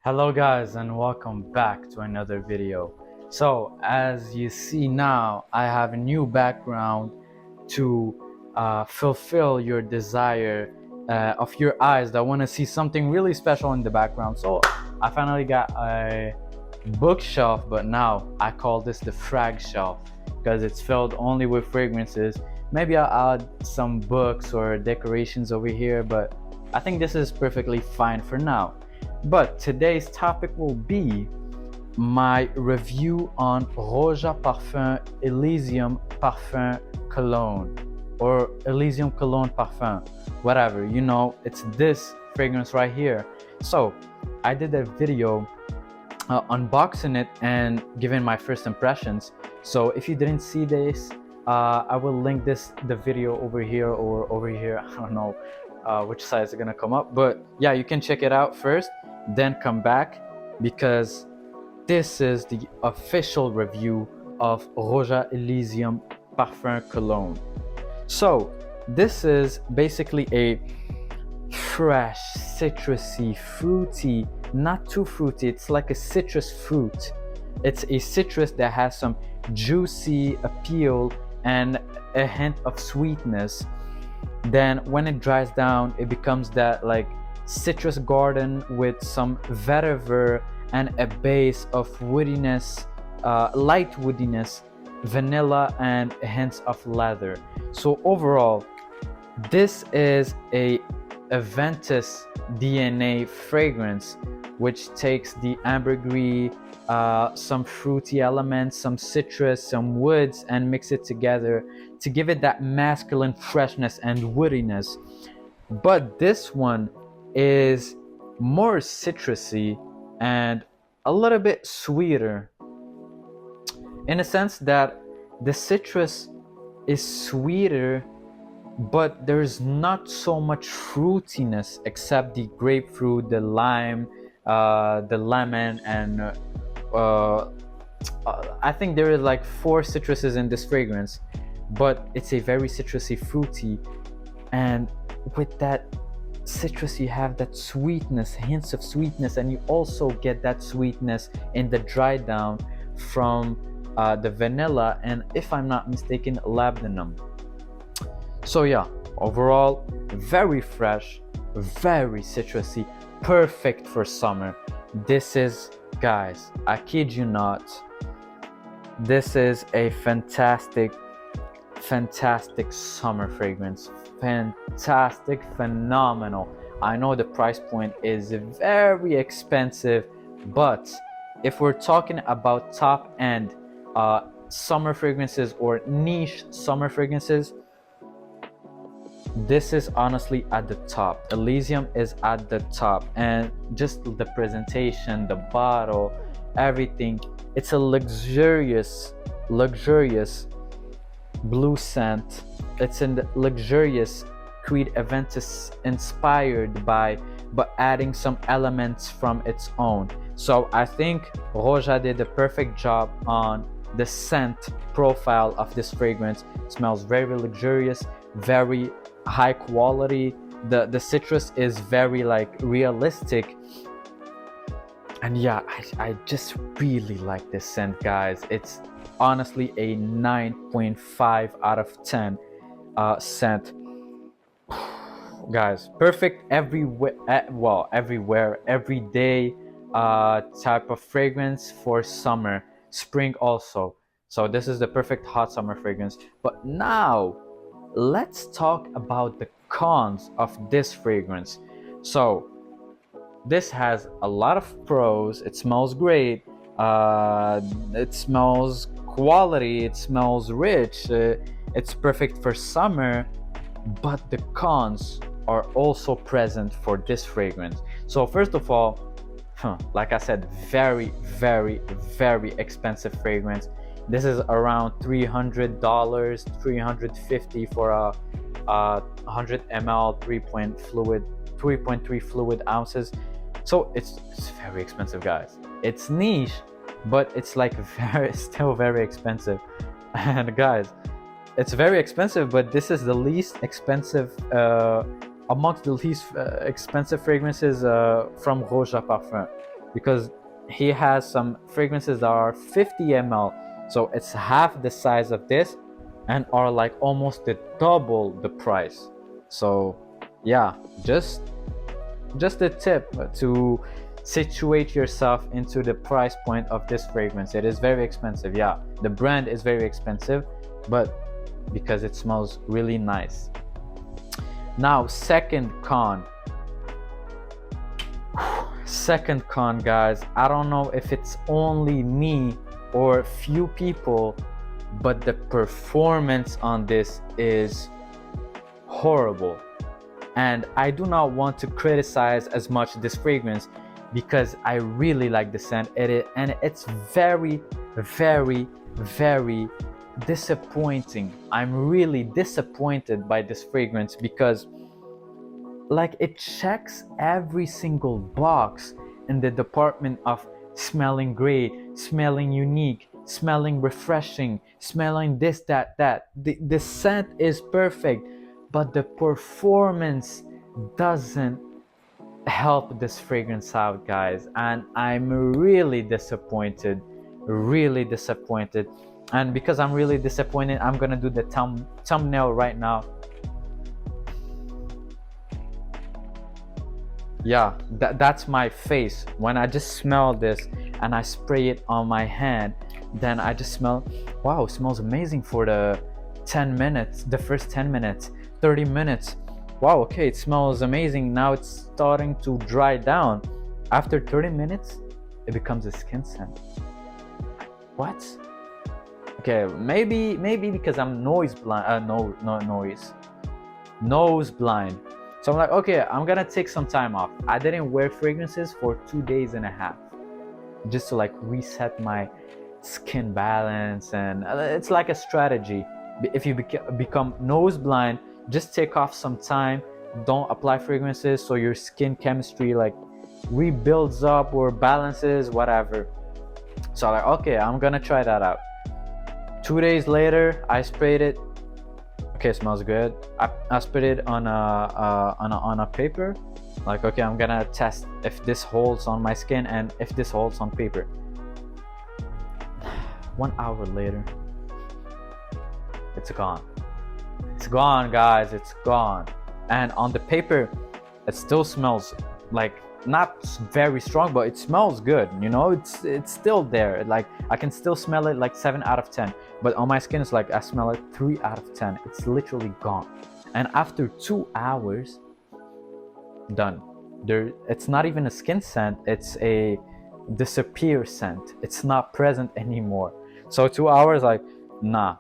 Hello guys, and welcome back to another video. So as you see now, I have a new background to fulfill your desire of your eyes that want to see something really special in the background. So I finally got a bookshelf, but now I call this the frag shelf because it's filled only with fragrances. Maybe I'll add some books or decorations over here, but I think this is perfectly fine for now. But today's topic will be my review on Roja Elysium Parfum Cologne, or Elysium Cologne Parfum, whatever, you know, it's this fragrance right here. So I did a video unboxing it and giving my first impressions. So if you didn't see this, I will link the video over here or over here. I don't know which side is gonna come up, but yeah, you can check it out first, then come back, because this is the official review of Roja Elysium Parfum Cologne. So this is basically a fresh, citrusy, fruity, not too fruity, it's like a citrus fruit. It's a citrus that has some juicy appeal and a hint of sweetness. Then when it dries down, it becomes that like citrus garden with some vetiver and a base of woodiness, light woodiness, vanilla, and hints of leather. So overall, this is a Aventus DNA fragrance, which takes the ambergris, some fruity elements, some citrus, some woods, and mix it together to give it that masculine freshness and woodiness. But this one is more citrusy and a little bit sweeter, in a sense that the citrus is sweeter, but there's not so much fruitiness except the grapefruit, the lime, the lemon, and I think there is like 4 citruses in this fragrance, but it's a very citrusy, fruity, and with that citrus you have that sweetness, hints of sweetness, and you also get that sweetness in the dry down from the vanilla and, if I'm not mistaken, labdanum. So yeah, overall very fresh, very citrusy, perfect for summer. This is, guys, I kid you not, this is a fantastic summer fragrance. Fantastic, phenomenal. I know the price point is very expensive, but if we're talking about top end summer fragrances or niche summer fragrances, this is honestly at the top. Elysium is at the top, and just the presentation, the bottle, everything, it's a luxurious blue scent. It's in the luxurious Creed Aventus inspired by, but adding some elements from its own. So I think Roja did the perfect job on the scent profile of this fragrance. It smells very luxurious, very high quality. The citrus is very like realistic, and yeah, I just really like this scent, guys. It's honestly a 9.5 out of 10 scent. Guys, perfect everywhere, every day type of fragrance for summer, spring also. So this is the perfect hot summer fragrance. But now let's talk about the cons of this fragrance. So this has a lot of pros. It smells great, it smells quality, it smells rich, it's perfect for summer, but the cons are also present for this fragrance. So first of all, like I said, very expensive fragrance. This is around $300, $350 for a 100 ml 3.3 fluid ounces. So it's very expensive, guys. It's niche, but it's like still very expensive. And guys, it's very expensive, but this is the least expensive amongst the least expensive fragrances from Roja Parfum. because he has some fragrances that are 50 ml, so it's half the size of this and are like almost the double the price. So yeah, just a tip to situate yourself into the price point of this fragrance. It is very expensive. Yeah, the brand is very expensive, but because it smells really nice. Now, second con, guys. I don't know if it's only me or few people, but the performance on this is horrible. And I do not want to criticize as much this fragrance because I really like the scent. And it's very, very, very disappointing. I'm really disappointed by this fragrance because like it checks every single box in the department of smelling great, smelling unique, smelling refreshing, smelling this, that. The scent is perfect, but the performance doesn't help this fragrance out, guys. And I'm really disappointed, and because I'm really disappointed, I'm gonna do the thumbnail right now. Yeah, that's my face when I just smell this and I spray it on my hand. Then I just smell, wow, it smells amazing for the 10 minutes, the first 10 minutes, 30 minutes. Wow, okay, it smells amazing. Now it's starting to dry down. After 30 minutes, it becomes a skin scent. What? Okay, maybe because I'm nose blind. Nose blind. So I'm like, okay, I'm gonna take some time off. I didn't wear fragrances for 2.5 days, just to like reset my skin balance. And it's like a strategy. If you become nose blind, just take off some time. Don't apply fragrances so your skin chemistry like rebuilds up or balances, whatever. So I'm like, okay, I'm gonna try that out. 2 days later, I sprayed it. Okay, it smells good. I sprayed it on a paper. Like, okay, I'm gonna test if this holds on my skin and if this holds on paper. 1 hour later, it's gone. It's gone, guys. It's gone. And on the paper, it still smells like not very strong, but it smells good. You know, it's still there. Like I can still smell it like 7 out of 10. But on my skin, it's like I smell it 3 out of 10. It's literally gone. And after 2 hours, done. It's not even a skin scent. It's a disappear scent. It's not present anymore. So 2 hours, like, nah.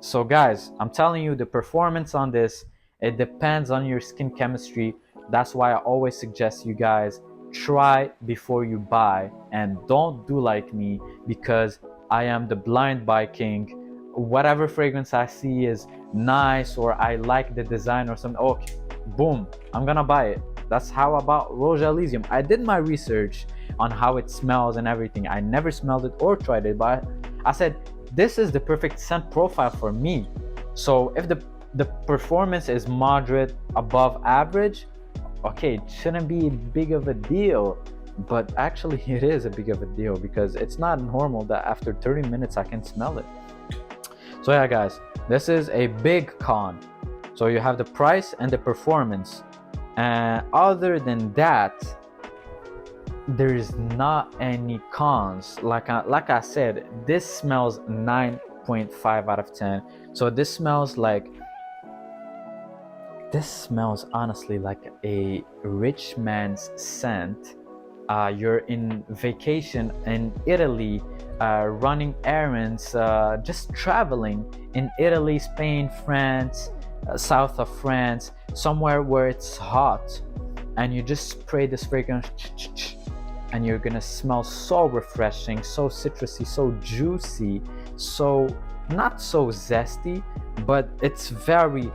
So guys, I'm telling you, the performance on this, it depends on your skin chemistry. That's why I always suggest you guys try before you buy, and don't do like me, because I am the blind buy king. Whatever fragrance I see is nice or I like the design or something, okay, boom, I'm gonna buy it. That's how about Roja Elysium. I did my research on how it smells and everything. I never smelled it or tried it, but I said this is the perfect scent profile for me. So if the performance is moderate above average, okay, it shouldn't be big of a deal. But actually it is a big of a deal, because it's not normal that after 30 minutes I can smell it. So yeah, guys, this is a big con. So you have the price and the performance, and other than that, there is not any cons. Like I said, this smells 9.5 out of 10. So this smells honestly like a rich man's scent. You're in vacation in Italy, running errands, just traveling in Italy, Spain, France, south of France, somewhere where it's hot, and you just spray this fragrance, and you're gonna smell so refreshing, so citrusy, so juicy, so not so zesty, but it's very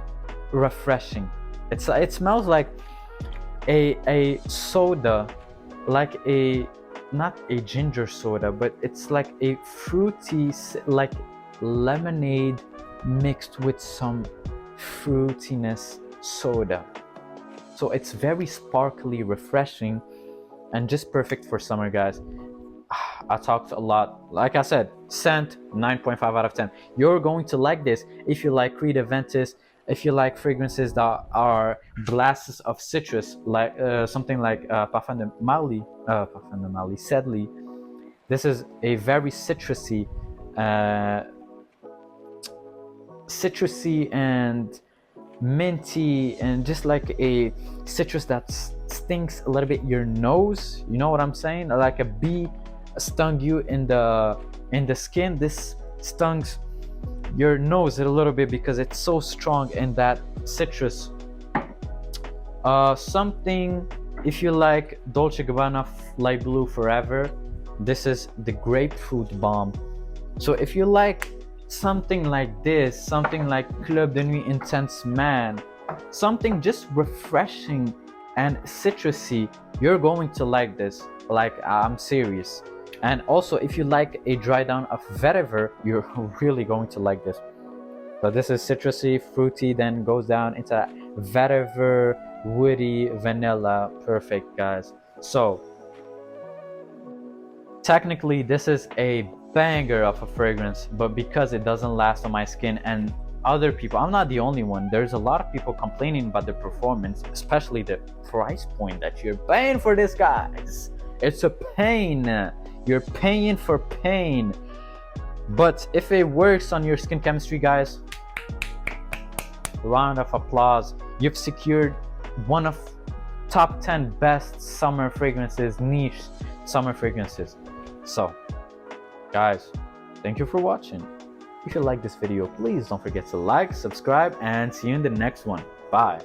refreshing. It smells like a soda, like a, not a ginger soda, but it's like a fruity, like lemonade mixed with some fruitiness soda. So it's very sparkly, refreshing, and just perfect for summer, guys. I talked a lot. Like I said, scent 9.5 out of 10. You're going to like this if you like Creed Aventus, if you like fragrances that are blasts of citrus, like something like Parfum de Mali, Sedley. This is a very uh, citrusy and minty, and just like a citrus that stings a little bit your nose. You know what I'm saying? Like a bee stung you in the skin. This stings your nose a little bit because it's so strong in that citrus. Something, if you like Dolce Gabbana Light Blue Forever, this is the grapefruit bomb. So if you like something like this, something like Club de Nuit Intense Man, something just refreshing and citrusy, you're going to like this. Like, I'm serious. And also, if you like a dry down of vetiver, you're really going to like this. So this is citrusy, fruity, then goes down into vetiver, woody, vanilla. Perfect, guys. So technically this is a banger of a fragrance, but because it doesn't last on my skin, and other people, I'm not the only one, there's a lot of people complaining about the performance, especially the price point that you're paying for this, guys. It's a pain. You're paying for pain. But if it works on your skin chemistry, guys, round of applause. You've secured one of top 10 best summer fragrances, niche summer fragrances. So guys, thank you for watching. If you like this video, please don't forget to like, subscribe, and see you in the next one. Bye.